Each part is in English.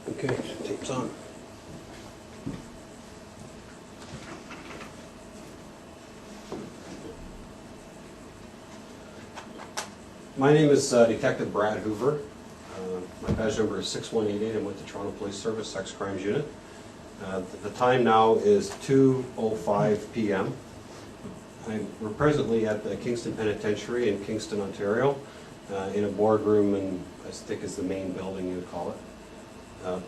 Okay, tape's on. My name is Detective Brad Hoover. My badge number is 6188. I'm with the Toronto Police Service Sex Crimes Unit. The time now is 2:05 p.m. We're presently at the Kingston Penitentiary in Kingston, Ontario, in a boardroom, and I think is the main building you would call it.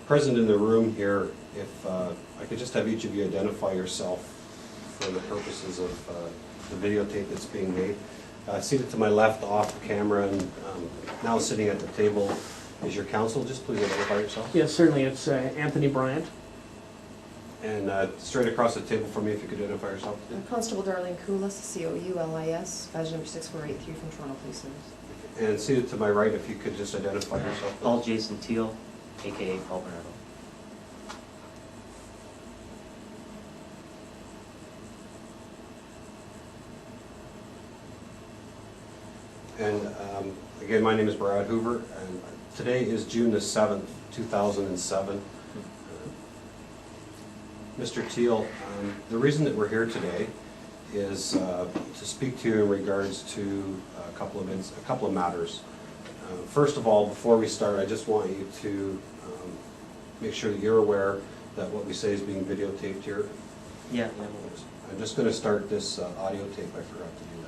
Present in the room here, if I could just have each of you identify yourself for the purposes of the videotape that's being made. Seated to my left off camera and now sitting at the table is your counsel. Just please identify yourself. Yes, certainly. It's Anthony Bryant. And straight across the table from me, if you could identify yourself. Constable Darlene Coulis, C-O-U-L-I-S, badge number 6483 from Toronto Police Service. And seated to my right, if you could just identify yourself. Paul Jason Teal, a.k.a. Paul Bernardo. And again, my name is Brad Hoover, and today is June the 7th, 2007. Mr. Teal, the reason that we're here today is to speak to you in regards to a couple of matters. First of all, before we start, I just want you to make sure that you're aware that what we say is being videotaped here. Yeah. I'm just going to start this audio tape. I forgot to do that.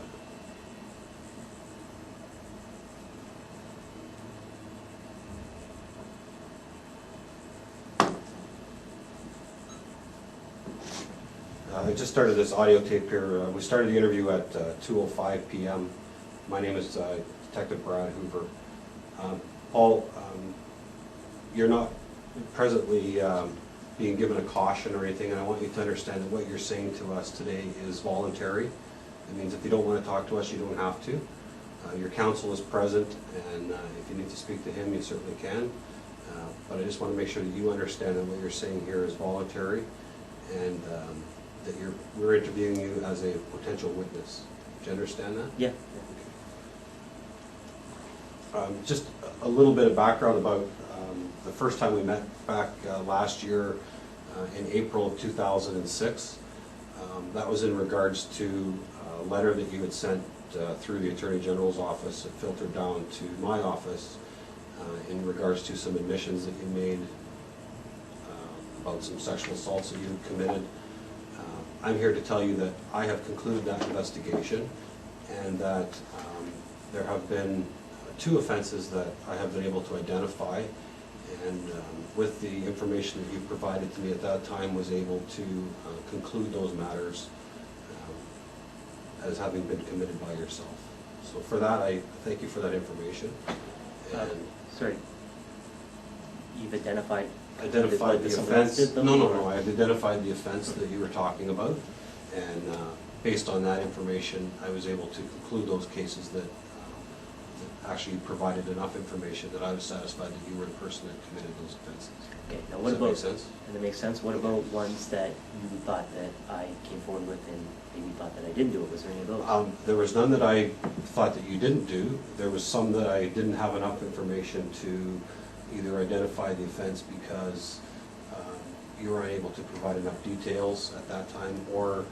I just started this audio tape here. We started the interview at 2:05 p.m. My name is Detective Brad Hoover. Paul, you're not presently being given a caution or anything, and I want you to understand that what you're saying to us today is voluntary. It means if you don't want to talk to us, you don't have to. Your counsel is present, and if you need to speak to him, you certainly can. But I just want to make sure that you understand that what you're saying here is voluntary, and that we're interviewing you as a potential witness. Do you understand that? Yeah. Just a little bit of background about the first time we met back last year in April of 2006. That was in regards to a letter that you had sent through the Attorney General's office. It filtered down to my office in regards to some admissions that you made about some sexual assaults that you had committed. I'm here to tell you that I have concluded that investigation, and that there have been 2 offenses that I have been able to identify, and with the information that you provided to me at that time, was able to conclude those matters as having been committed by yourself. So for that, I thank you for that information. And Sorry. You've identified the offense. No, no. I've identified the offense that you were talking about, and based on that information, I was able to conclude those cases that actually provided enough information that I was satisfied that you were the person that committed those offenses. Okay. Now, Does that make sense? And that makes sense. What about ones that you thought that I came forward with and maybe thought that I didn't do it? Was there any of those? There was none that I thought that you didn't do. There was some that I didn't have enough information to either identify the offense because you were unable to provide enough details at that time, or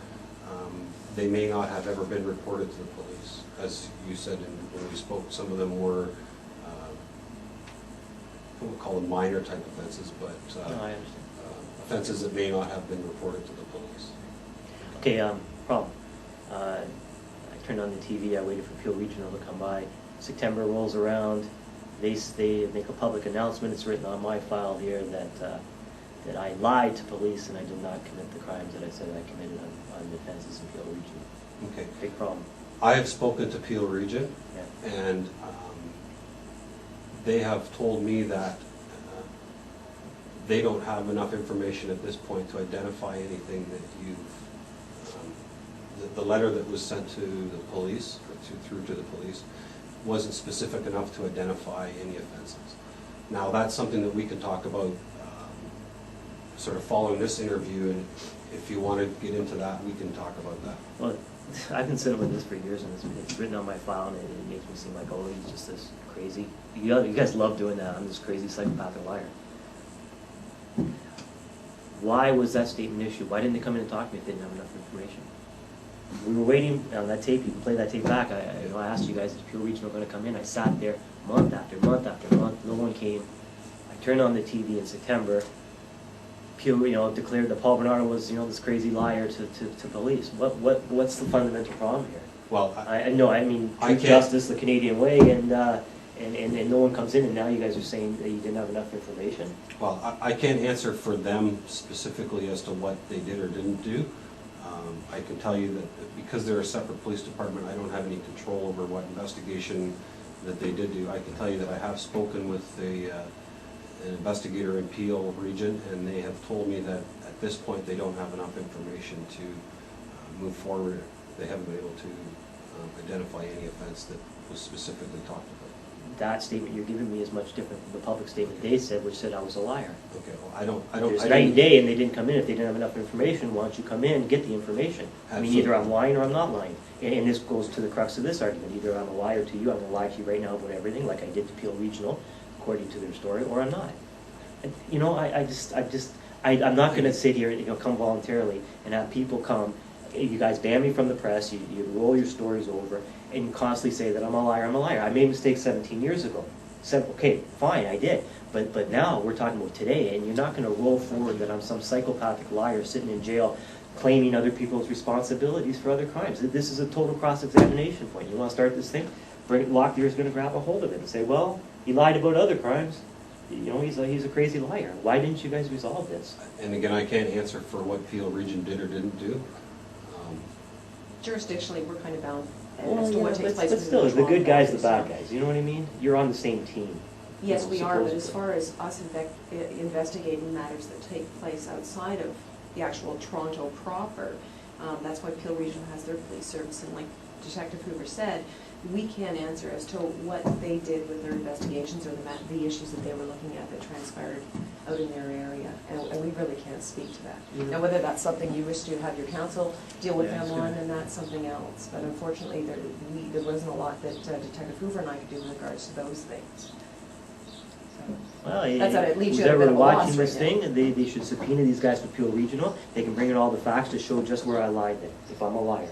they may not have ever been reported to the police. As you said when we spoke, some of them were, we'll call them minor type offenses, but No, I understand. offenses that may not have been reported to the police. Okay, problem. I turned on the TV, I waited for Peel Regional to come by. September rolls around, they make a public announcement, it's written on my file here that I lied to police and I did not commit the crimes that I said I committed on the offenses in Peel Region. Okay. Big problem. I have spoken to Peel Region, Yeah. and they have told me that they don't have enough information at this point to identify anything that you've, the letter that was sent to the police, or through to the police, wasn't specific enough to identify any offenses. Now, that's something that we can talk about sort of following this interview, and if you want to get into that, we can talk about that. Well, I've been sitting with this for years, and it's written on my file, and it makes me seem like, oh, he's just this crazy. You guys love doing that. I'm this crazy psychopath or liar. Why was that statement issued? Why didn't they come in and talk to me if they didn't have enough information? We were waiting on that tape. You can play that tape back. I asked you guys, is Peel Regional going to come in? I sat there month after month after month. No one came. I turned on the TV in September. Peel, declared that Paul Bernardo was, this crazy liar to police. What's the fundamental problem here? Well, I know. I mean, I truth, can't- justice, the Canadian way, and no one comes in, and now you guys are saying that you didn't have enough information. well, I can't answer for them specifically as to what they did or didn't do. I can tell you that because they're a separate police department, I don't have any control over what investigation that they did do. I can tell you that I have spoken with an investigator in Peel Region, and they have told me that at this point they don't have enough information to move forward. They haven't been able to identify any offense that was specifically talked about. That statement you're giving me is much different from the public statement they said, which said I was a liar. Okay, well, I don't. There's night and day, and they didn't come in. If they didn't have enough information, why don't you come in and get the information? I mean, either I'm lying or I'm not lying. And this goes to the crux of this argument. Either I'm a liar to you, I'm going to lie to you right now about everything, like I did to Peel Regional, according to their story, or I'm not. And, I'm not going to sit here and come voluntarily and have people come. You guys ban me from the press. You roll your stories over, and constantly say that I'm a liar. I'm a liar. I made mistakes 17 years ago. Okay, fine, I did. But now we're talking about today, and you're not going to roll forward that I'm some psychopathic liar sitting in jail claiming other people's responsibilities for other crimes. This is a total cross-examination point. You want to start this thing? Locklear's going to grab a hold of it and say, well, he lied about other crimes. He's a crazy liar. Why didn't you guys resolve this? And again, I can't answer for what Peel Region did or didn't do. Jurisdictionally, we're kind of bound as to what takes place. But still, the good guys, the bad guys. You know what I mean? You're on the same team. Yes, we are, but Supposedly. as far as us investigating matters that take place outside of the actual Toronto proper, that's why Peel Regional has their police service, and like Detective Hoover said, we can't answer as to what they did with their investigations or the issues that they were looking at that transpired out in their area, and we really can't speak to that. Mhm. Now, whether that's something you wish to have your counsel deal with Yeah, them it's on, good. and that's something else, but unfortunately, there wasn't a lot that Detective Hoover and I could do in regards to those things. Well, That's how it leaves who's you at a ever bit of a loss watching this right thing, they should subpoena these guys from Peel Regional. They can bring in all the facts to show just where I lied then, if I'm a liar.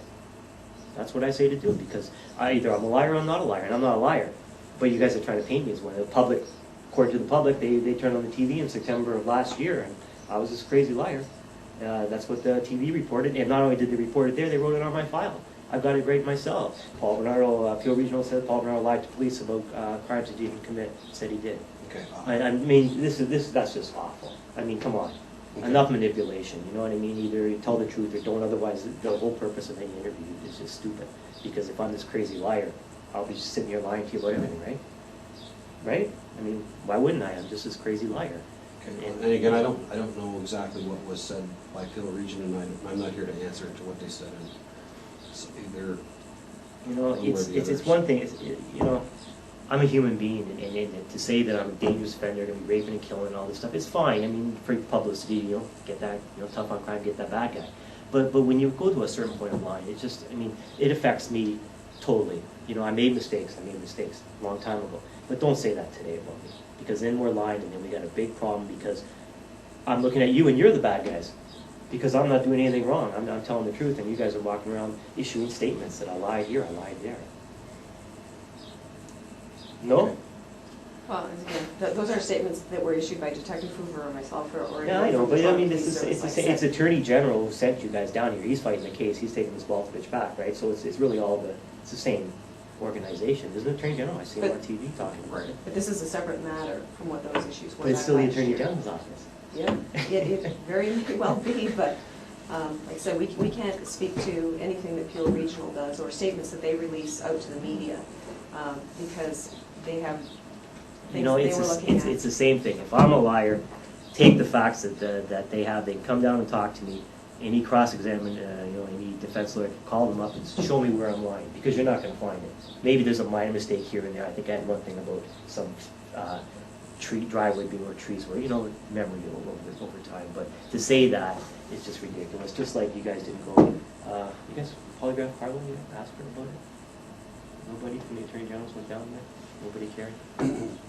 That's what I say to do, because either I'm a liar or I'm not a liar, and I'm not a liar. But you guys are trying to paint me as one. The public, according to the public, they turned on the TV in September of last year, and I was this crazy liar. That's what the TV reported, and not only did they report it there, they wrote it on my file. I've got it right myself. Paul Bernardo, Peel Regional said Paul Bernardo lied to police about crimes he didn't commit, said he did. Okay. I mean, that's just awful. I mean, come on. Okay. Enough manipulation, you know what I mean? Either you tell the truth or don't, otherwise the whole purpose of any interview is just stupid. Because if I'm this crazy liar, I'll be just sitting here lying to you about everything, right? Right? I mean, why wouldn't I? I'm just this crazy liar. Okay. And again, I don't know exactly what was said by Peel Region, and I'm not here to answer to what they said. And it's either You know, one way or the it's other. one thing, I'm a human being, and to say that I'm a dangerous offender, gonna be raping and killing and all this stuff, it's fine. I mean, for publicity, get that, tough on crime, get that bad guy. But when you go to a certain point of line, it just, it affects me totally. I made mistakes a long time ago. But don't say that today about me, because then we're lying, and then we got a big problem, because I'm looking at you and you're the bad guys. Because I'm not doing anything wrong. I'm telling the truth, and you guys are walking around issuing statements that I lied here, I lied there. No? Okay. Well, again, those are statements that were issued by Detective Hoover or myself or. Yeah, I know, but Police Service, like I it's said. Attorney General who sent you guys down here. He's fighting the case. He's taking this ball bitch back, right? So it's really it's the same organization. Isn't it Attorney General? I see him on TV talking about it. But this is a separate matter from what those issues were. But it's still the last Attorney year. General's office. Yeah, it very may well be, but like I said, we can't speak to anything that Peel Regional does or statements that they release out to the media because they have things that they were looking at. It's the same thing. If I'm a liar, take the facts that they have. They can come down and talk to me. Any cross-examine, any defense lawyer can call them up and show me where I'm lying, because you're not going to find it. Maybe there's a minor mistake here and there. I think I had one thing about some driveway below trees where, memory over time. But to say that is just ridiculous. Just like you guys didn't go, you guys polygraph Carlo, you asked her about it? Nobody from the Attorney General's went down there? Nobody cared?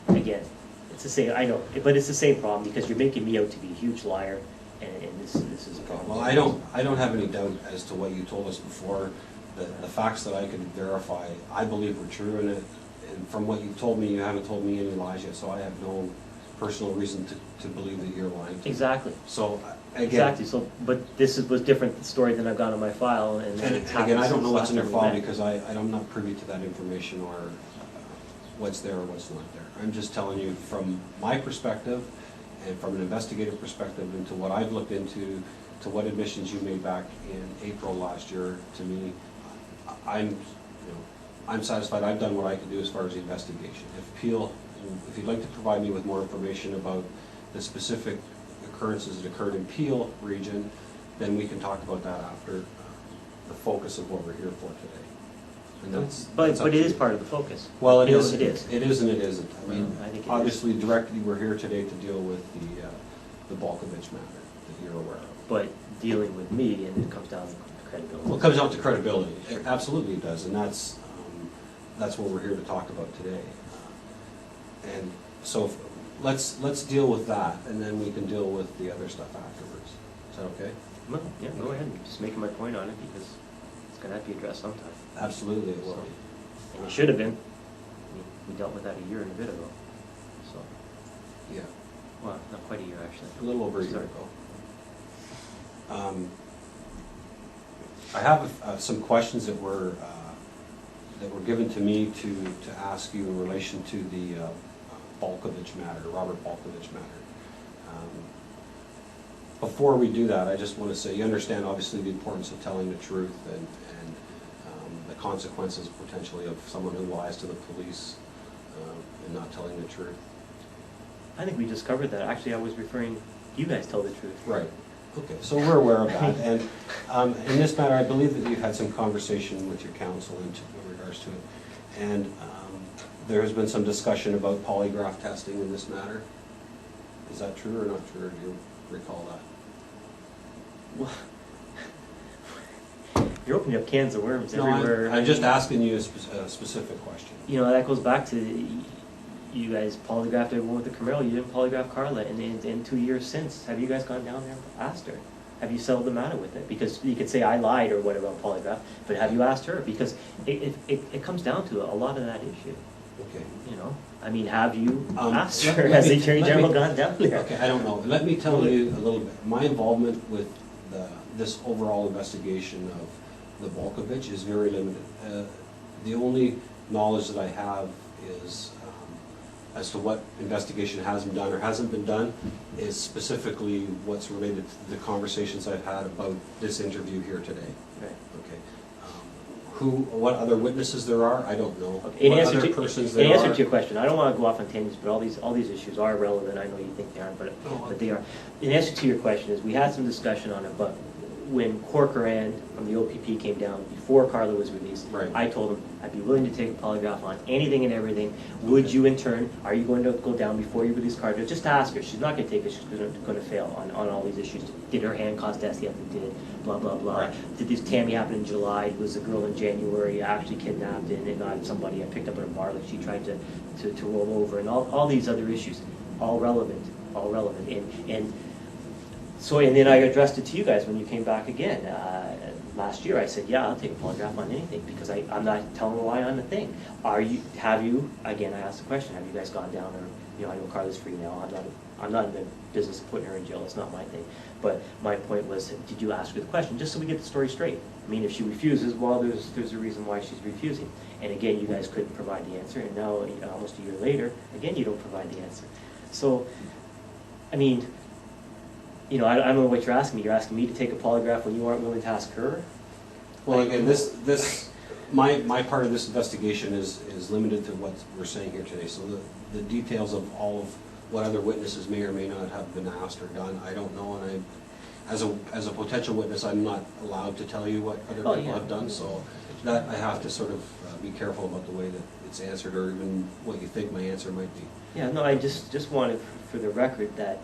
Again, it's the same, I know, but it's the same problem, because you're making me out to be a huge liar, and this is. Okay, well, I don't have any doubt as to what you told us before. The facts that I could verify, I believe were true, and from what you've told me, you haven't told me any lies yet, so I have no personal reason to believe that you're lying to me. Exactly. So, again. Exactly, so, but was different story than I've got on my file, and And it's again, I don't know what's in your happened file since because I'm not privy to that information or what's there or what's not there. I'm just telling you from my perspective and from an investigative perspective into what I've looked into, to what admissions you made back in April last year to me, I'm satisfied. I've done what I can do as far as the investigation. If you'd like to provide me with more information about the specific occurrences that occurred in Peel region, then we can talk about that after the focus of what we're here for today. And that's up But to it is you. part of the focus. Well, it You know, is. It is. It is and it isn't. I mean, I think it is. obviously, directly, we're here today to deal with the Balkovich matter that you're aware of. But dealing with me, and it comes down to credibility. Well, it comes down to credibility. Absolutely it does, and that's what we're here to talk about today. And so let's deal with that, and then we can deal with the other stuff afterwards. Is that okay? Well, yeah, go ahead, I'm just making my point on it, because it's gonna have to be addressed sometime. Absolutely it will. And it should have been. We dealt with that a year and a bit ago, so, Yeah, well, not quite a year, actually. a little over a year Sorry. ago. I have some questions that were given to me to ask you in relation to the Balkovich matter, Robert Balkovich matter. Before we do that, I just want to say, you understand obviously the importance of telling the truth and the consequences potentially of someone who lies to the police and not telling the truth. I think we just covered that. Actually, I was referring, you guys tell the truth. Right. Okay, so we're aware of that. And in this matter, I believe that you've had some conversation with your counsel in regards to it. And there has been some discussion about polygraph testing in this matter. Is that true or not true? Do you recall that? Well, you're opening up cans of worms No, everywhere. I'm just asking you a specific question. You know, that goes back to, you guys polygraphed everyone with the Camaro, you didn't polygraph Carla, and in 2 years since, have you guys gone down there and asked her? Have you settled the matter with it? Because you could say I lied or whatever on polygraph, but have you asked her? Because it comes down to a lot of that issue, Okay. you know? I mean, have you asked let- her? let Has me- the Attorney let General me- gone down there? Okay, I don't know. Let me tell you a little bit. My involvement with this overall investigation of the Balkovich is very limited. The only knowledge that I have is as to what investigation has been done or hasn't been done is specifically what's related to the conversations I've had about this interview here today. Right. Okay. What other witnesses there are, I don't know. Okay. In What answer other to, persons in there answer are. to your question, I don't want to go off on tangents, but all these issues are relevant. I know you think they aren't, but they are. In answer to your question is, we had some discussion on it, but when Corcoran from the OPP came down, before Carla was released, Right. I told him I'd be willing to take a polygraph on anything and everything. Would you in turn, are you going to go down before you release Carla? Just to ask her, she's not going to take it, she's going to fail on all these issues. Did her hand cause death? Yes, it did, blah, blah, blah. Right. Did this Tammy happen in July? Was a girl in January actually kidnapped and not somebody I picked up at a bar like she tried to roll over? And all these other issues, all relevant. And so, and then I addressed it to you guys when you came back again. Last year, I said, yeah, I'll take a polygraph on anything because I'm not telling a lie on the thing. Again, I asked the question, have you guys gone down or, I know Carla's free now, I'm not in the business of putting her in jail, it's not my thing. But my point was, did you ask her the question, just so we get the story straight? I mean, if she refuses, well, there's a reason why she's refusing. And again, you guys couldn't provide the answer, and now, almost a year later, again, you don't provide the answer. So, I mean, I don't know what you're asking me. You're asking me to take a polygraph when you aren't willing to ask her? Well, again, my part of this investigation is limited to what we're saying here today. So the details of all of what other witnesses may or may not have been asked or done, I don't know. And as a potential witness, I'm not allowed to tell you what other people have done. So that I have to sort of be careful about the way that it's answered, or even what you think my answer might be. Yeah, no, I just wanted for the record that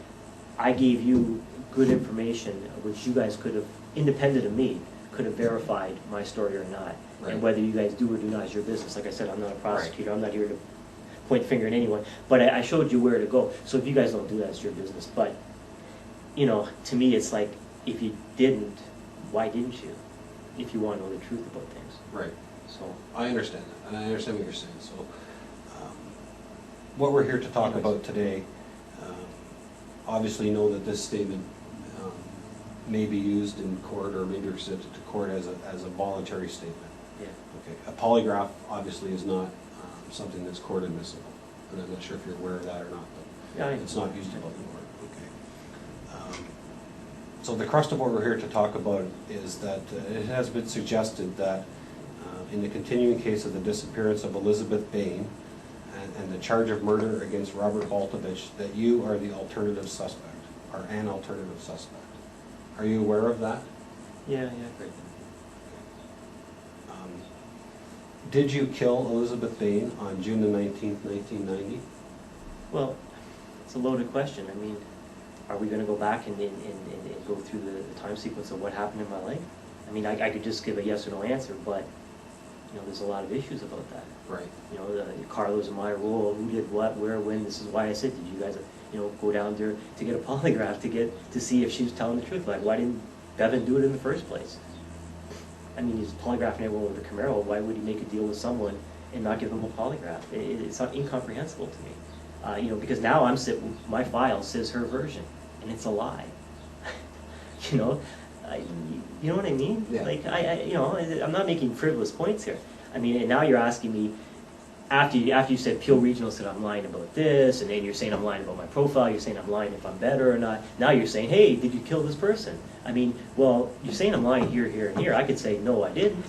I gave you good information, which you guys could have, independent of me, could have verified my story or not. Right. And whether you guys do or do not is your business. Like I said, I'm not a prosecutor. I'm not here to point the finger at anyone. But I showed you where to go. So if you guys don't do that, it's your business. But you know, to me, it's like, if you didn't, why didn't you? If you want to know the truth about things. Right. So, I understand that, and I understand what you're saying. So, what we're here to talk about today, obviously know that this statement may be used in court or may be presented to court as a voluntary statement. yeah. Okay. A polygraph obviously is not something that's court admissible, and I'm not sure if you're aware of that or not, Yeah, but it's not used in court. Okay. So the crust of what we're here to talk about is that it has been suggested that in the continuing case of the disappearance of Elizabeth Bain and the charge of murder against Robert Baltovich, that you are the alternative suspect, or an alternative suspect. Are you aware of that? Yeah, great. Did you kill Elizabeth Bain on June the 19th, 1990? Well, it's a loaded question. I mean, are we gonna go back and go through the time sequence of what happened in my life? I mean, I could just give a yes or no answer, but, you know, there's a lot of issues about that. Right. You know, Carlos and my role, who did what, where, when. This is why I said, did you guys, you know, go down there to get a polygraph to see if she was telling the truth? Like, why didn't Bevan do it in the first place? I mean, he's polygraphing everyone with a Camaro. Why would he make a deal with someone and not give them a polygraph? It's not incomprehensible to me. You know, because now my file says her version, and it's a lie. You know, you know what I mean? Yeah. Like, you know, I'm not making frivolous points here. I mean, and now you're asking me, after you said Peel Regional said I'm lying about this, and then you're saying I'm lying about my profile, you're saying I'm lying if I'm better or not. Now you're saying, hey, did you kill this person? I mean, well, you're saying I'm lying here, here, and here. I could say, no, I didn't.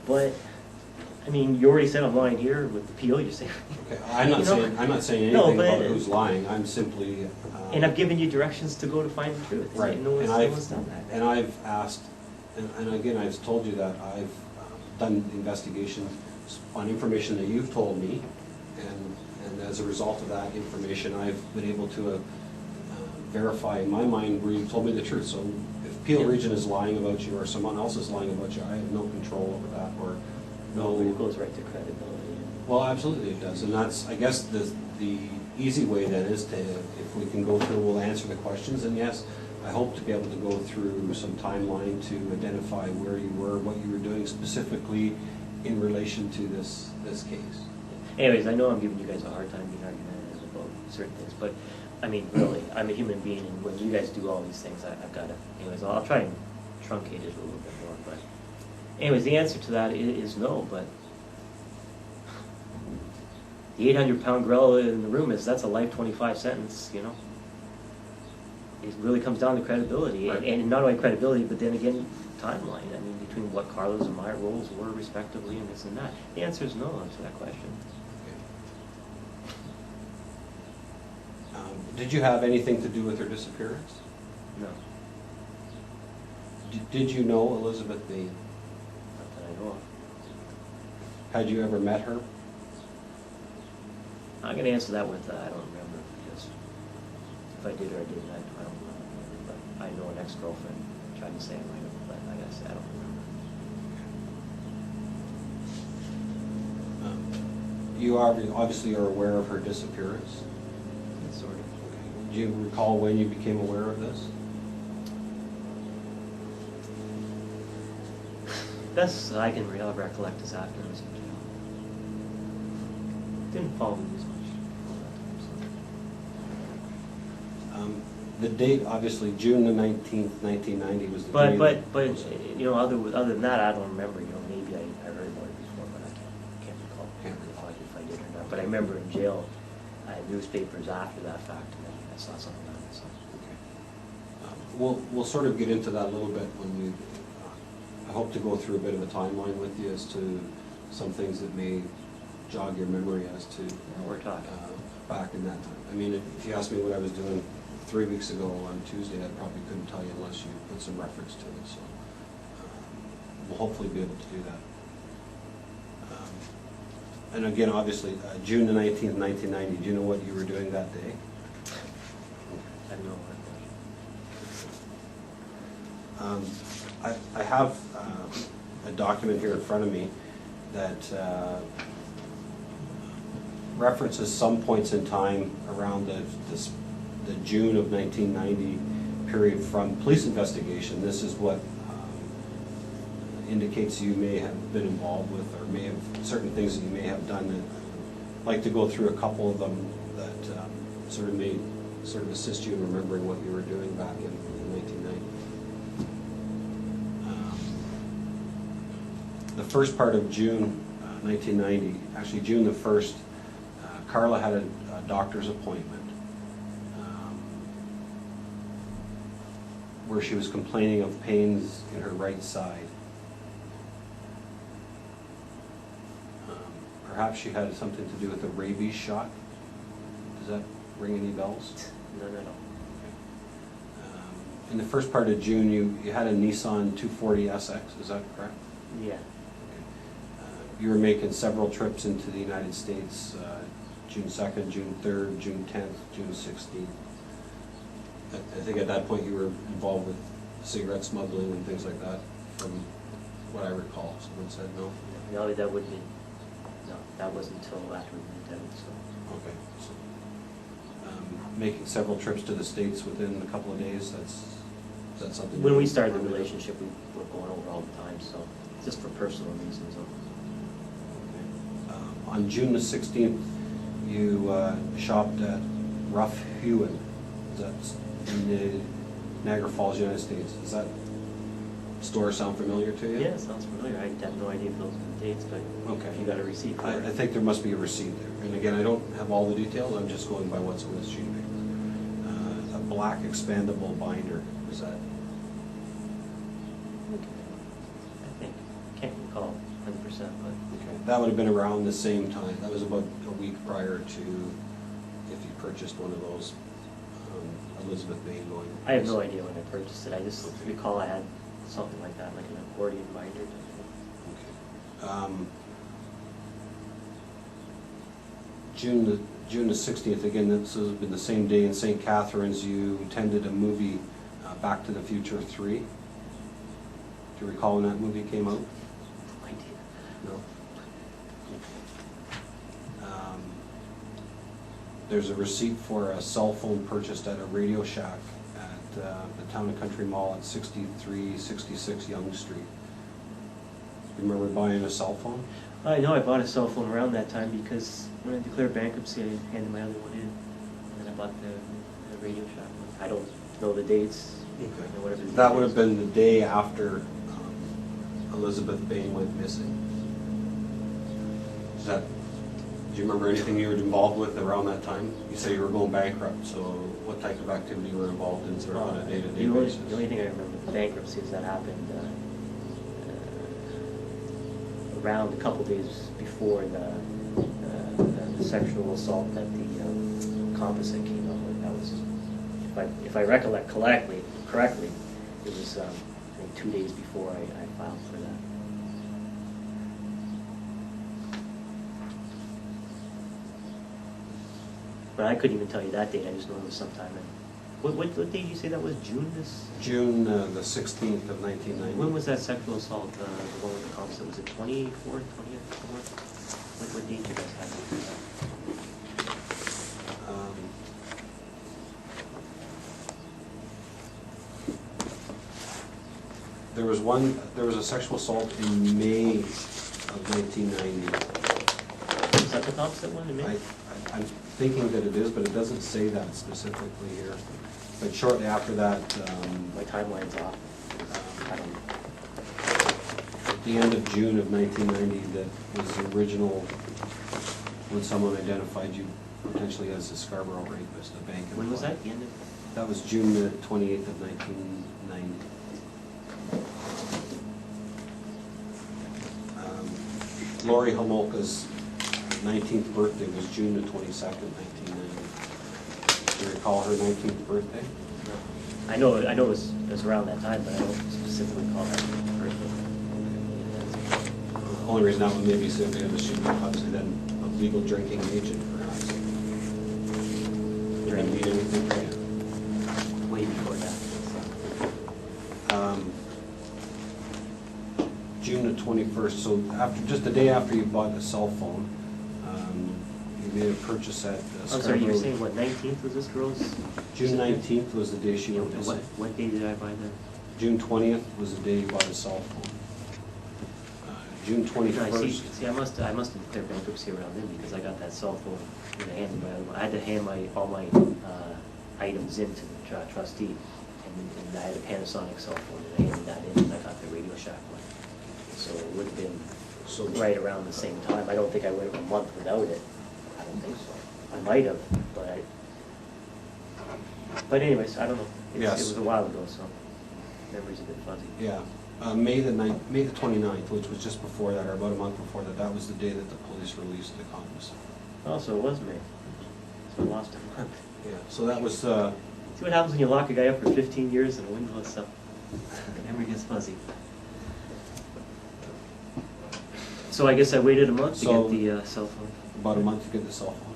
But, I mean, you already said I'm lying here with the Peel. You're saying... Okay, I'm not saying No, anything but- about who's lying. I'm simply... And I've given you directions to go to find the truth. Right. And no one's done that. And I've asked, and again, I've told you that I've done investigation on information that you've told me, and as a result of that information, I've been able to verify in my mind where you've told me the truth. So if Peel Yeah. Region is lying about you or someone else is lying about you, I have no control over that, or No, it goes right to credibility. Well, absolutely it does, and that's, I guess, the easy way then is to, if we can go through, we'll answer the questions, and yes, I hope to be able to go through some timeline to identify where you were, what you were doing specifically in relation to this case. Anyways, I know I'm giving you guys a hard time being argumentative about certain things, but, I mean, really, I'm a human being, and when you guys do all these things, I've got to, anyways, I'll try and truncate it a little bit more, but, anyways, the answer to that is no, but the 800-pound gorilla in the room that's a life 25 sentence, you know. It really comes down to credibility, Right. and not only credibility, but then again, timeline. I mean, between what Carlos and my roles were respectively, and this and that. The answer is no to that question. Did you have anything to do with her disappearance? No, Did you know Elizabeth Bain? not that I know of. Had you ever met her? I'm going to answer that with I don't remember, because if I did or I didn't, I don't remember. But I know an ex-girlfriend tried to say I might have, but I gotta say I don't remember. You obviously are aware of her disappearance. Sort of. Do you recall when you became aware of this? Best I can recollect is after I was in jail. Didn't follow me as much. The date, obviously, June the 19th, 1990 was the day. But you know, other than that, I don't remember. You know, maybe I heard about it before, but I can't recall if I did or not. But I remember in jail, I had newspapers after that fact, and I saw something on it. So. We'll sort of get into that a little bit when we, I hope to go through a bit of a timeline with you as to some things that may jog your memory as to We're talking. back in that time. I mean, if you asked me what I was doing 3 weeks ago on Tuesday, I probably couldn't tell you unless you put some reference to it. So we'll hopefully be able to do that. And again, obviously, June the 19th, 1990, do you know what you were doing that day? I have no recollection. I have a document here in front of me that references some points in time around the June of 1990 period from police investigation, this is what indicates you may have been involved with, or may have, certain things that you may have done. And I'd like to go through a couple of them that sort of assist you in remembering what you were doing back in 1990. The first part of June 1990, actually June the 1st, Carla had a doctor's appointment where she was complaining of pains in her right side. Perhaps she had something to do with a rabies shot. Does that ring any bells? None at all. In the first part of June, you had a Nissan 240 SX, is that correct? Yeah. You were making several trips into the United States, June 2nd, June 3rd, June 10th, June 16th. I think at that point you were involved with cigarette smuggling and things like that, from what I recall. Someone said no? No, that wouldn't be, no, that wasn't until after we moved out, so. Okay. So, making several trips to the States within a couple of days, is that something? When we started the relationship, we were going over all the time, so, just for personal reasons. On June the 16th, you shopped at Rough Hewen, that's in the Niagara Falls, United States. Does that store sound familiar to you? Yeah, it sounds familiar. I have no idea if those are the dates, but Okay. you got a receipt for I it. think there must be a receipt there. And again, I don't have all the details, I'm just going by what's on this sheet of paper. A black expandable binder, is that? I think, can't recall 100%, but. Okay, that would have been around the same time. That was about a week prior to if you purchased one of those Elizabeth Bain going. I have no idea when I purchased it. I just recall I had something like that, like an accordion binder. Okay. June the 16th, again, this has been the same day in St. Catharines, you attended a movie, Back to the Future 3. Do you recall when that movie came out? No idea. No. There's a receipt for a cell phone purchased at a Radio Shack at the Town and Country Mall at 6366 Yonge Street. You remember buying a cell phone? I know I bought a cell phone around that time because when I declared bankruptcy, I handed my other one in. And then I bought the Radio Shack one. I don't know the dates. You know, whatever the That date would have is. been the day after Elizabeth Bain went missing. Is that, do you remember anything you were involved with around that time? You say you were going bankrupt, so what type of activity you were involved in sort of on a day-to-day basis? The only thing I remember with bankruptcy is that happened around a couple days before the sexual assault that the composite came up with. That was, if I recollect correctly, it was I think 2 days before I filed for that. But I couldn't even tell you that date. I just know it was sometime in. What date did you say that was? June June the 16th of 1990. When was that sexual assault? The one with the composite? Was it 24th, 20th, somewhere? What date did you guys have? There was a sexual assault in May of 1990. Is that the composite one in May? I'm thinking that it is, but it doesn't say that specifically here. But shortly after that, My timeline's off. I don't know. at the end of June of 1990, that was the original, when someone identified you potentially as a Scarborough rapist, a bank employee. When was that? The end of? That was June the 28th of 1990. Lori Homolka's 19th birthday was June the 22nd, 1990. Do you recall her 19th birthday? No. I know it was around that time, but I don't specifically recall that birthday. The only reason that would maybe significant is she was obviously then a legal drinking agent, perhaps. Did I need anything for you? Way before that. June the 21st, so just the day after you bought a cell phone, you made a purchase at I'm sorry, you were Scarborough. saying, what, 19th was this girl's? June 19th was the day she Yeah, went missing. what day did I buy that? June 20th was the day you bought a cell phone. June No, 21st. I must have declared bankruptcy around then, because I got that cell phone in the hand, I had to hand all my items in to the trustee, and I had a Panasonic cell phone, and I handed that in, and I got the Radio Shack one. So it would have been So right around the same time. I don't think I went a month without it. I don't think so. I might have, but anyways, I don't know. Yes. It was a while ago, so memory's a bit fuzzy. Yeah, May the 29th, which was just before that, or about a month before that, that was the day that the police released the condoms. Oh, so it was May. So I lost a month. Yeah, so that was, See what happens when you lock a guy up for 15 years in a windowless cell? Memory gets fuzzy. So I guess I waited a month to So- get the cell phone. about a month to get the cell phone.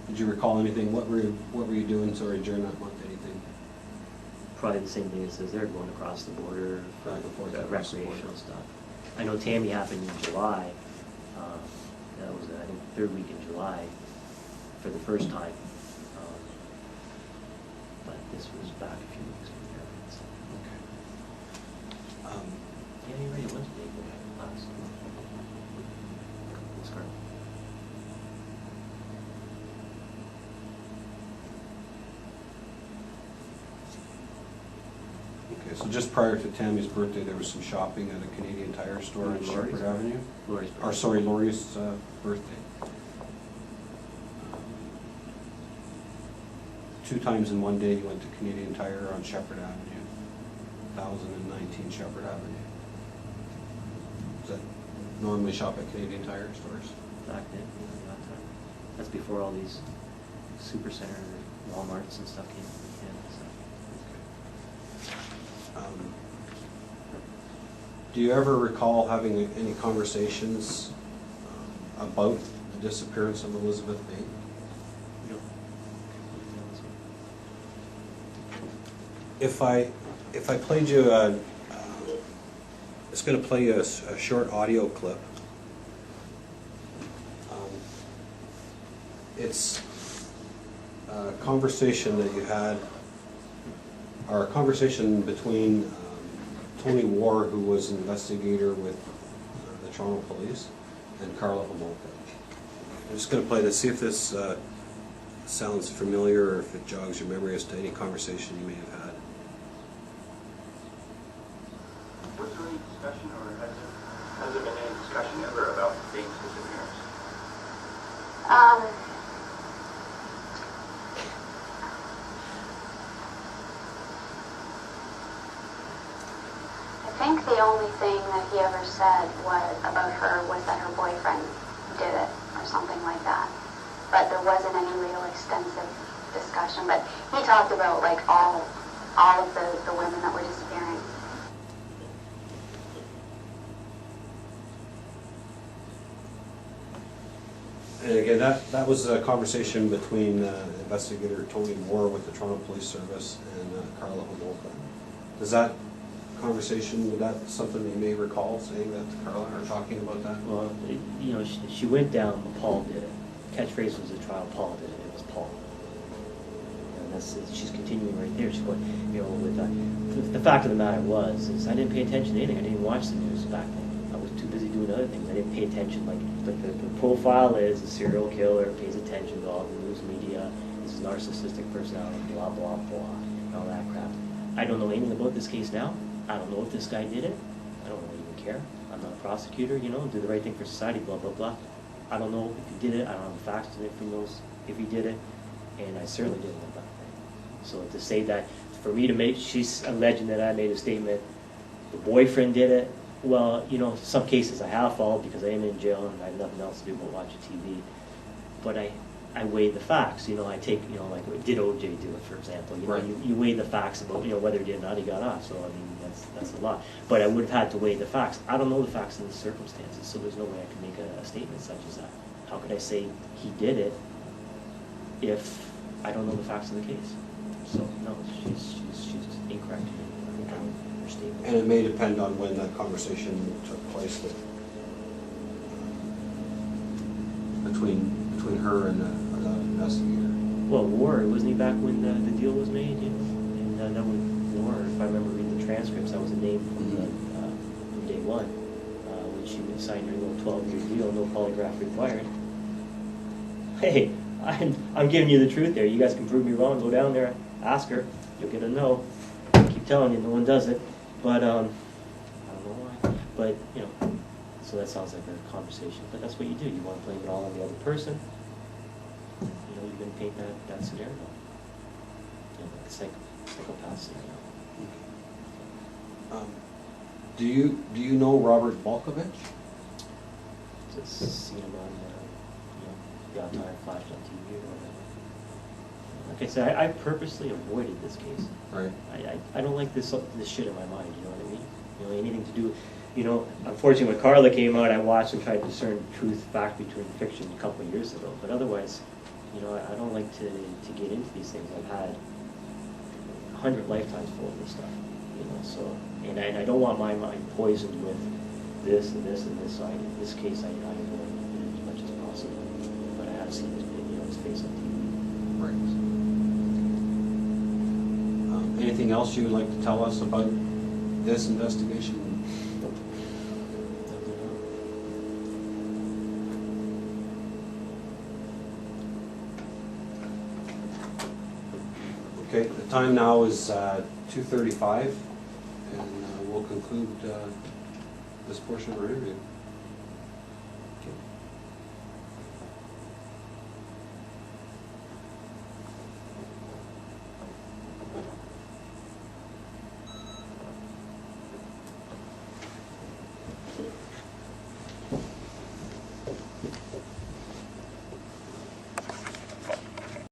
Did you recall anything? What were you doing, sorry, during that month, anything? Probably the same thing as they're going across the border for Back and forth the across the border. recreational stuff. I know Tammy happened in July. That was, I think, third week in July for the first time. But this was back a few weeks before that. So. Okay. Yeah, you're right, it was big last month. That's correct. Okay, so just prior to Tammy's birthday, there was some shopping at a Canadian Tire store on Lori's Shepherd birthday. Avenue? Lori's Or, sorry, Lori's birthday. 2 times in one day, you went to Canadian Tire on Shepherd Avenue, 1019 Shepherd Avenue. Does that normally shop at Canadian Tire stores? Back then, that time. That's before all these supercenter Walmarts and stuff came in. So. Do you ever recall having any conversations about the disappearance of Elizabeth May? No. If I played you it's going to play you a short audio clip. It's a conversation that you had, or a conversation between Tony Ward, who was an investigator with the Toronto Police, and Carla Homolka. I'm just going to play this, see if this sounds familiar or if it jogs your memory as to any conversation you may have had. Was there any discussion, or has there been any discussion ever about Dane's disappearance? I think the only thing that he ever said about her was that her boyfriend did it, or something like that. But there wasn't any real extensive discussion. But he talked about like all of the women that were disappearing. And again, that was a conversation between investigator Tony Moore with the Toronto Police Service and Carla Homolka. Does that conversation, was that something that you may recall saying that to Carla or talking about that? Well, she went down, Paul did it. Catchphrase was the trial, Paul did it. It was Paul. And she's continuing right there. She's going, with the fact of the matter is I didn't pay attention to anything. I didn't watch the news back then. I was too busy doing other things. I didn't pay attention. Like the profile is a serial killer, pays attention to all the news media, is a narcissistic personality, blah, blah, blah, and all that crap. I don't know anything about this case now. I don't know if this guy did it. I don't really even care. I'm not a prosecutor, do the right thing for society, blah, blah, blah. I don't know if he did it. I don't have the facts to it from those if he did it. And I certainly didn't know that thing. So to say that, for me to make, she's alleging that I made a statement, the boyfriend did it. Well, some cases I have followed because I am in jail and I have nothing else to do but watch a TV. But I weigh the facts. I take, like, did OJ do it, for example? Right. You weigh the facts about, whether he did or not, he got off. So, that's a lot. But I would have had to weigh the facts. I don't know the facts in the circumstances, so there's no way I can make a statement such as that. How could I say he did it if I don't know the facts of the case? So, no, she's incorrect in her statement. And it may depend on when that conversation took place between between her and the investigator. Well, Ward, wasn't he back when the deal was made, you know? And that was Ward, if I remember reading the transcripts, that was a name from day one. When she signed her little 12-year deal, no polygraph required. Hey, I'm giving you the truth there. You guys can prove me wrong. Go down there, ask her. You'll get a no. I keep telling you, no one does it. But I don't know why. But you know, so that sounds like a conversation. But that's what you do. You want to blame it all on the other person. You know, you're going to paint that scenario. You know, like a psychopath scenario. Do you know Robert Balkovich? Just seen him on, the odd time flashed on TV or whatever. Like I said, I purposely avoided this case. Right. I don't like this shit in my mind, you know what I mean? You know, anything to do, you know, unfortunately when Carla came out, I watched and tried to discern truth fact between fiction a couple of years ago, but otherwise, you know, I don't like to get into these things. I've had 100 lifetimes full of this stuff, you know, so, and I don't want my mind poisoned with this and this and this, so in this case I avoid it as much as possible, but I have seen his, you know, his face on TV. Right. Anything else you would like to tell us about this investigation? Okay, the time now is 2:35, and we'll conclude this portion of our interview.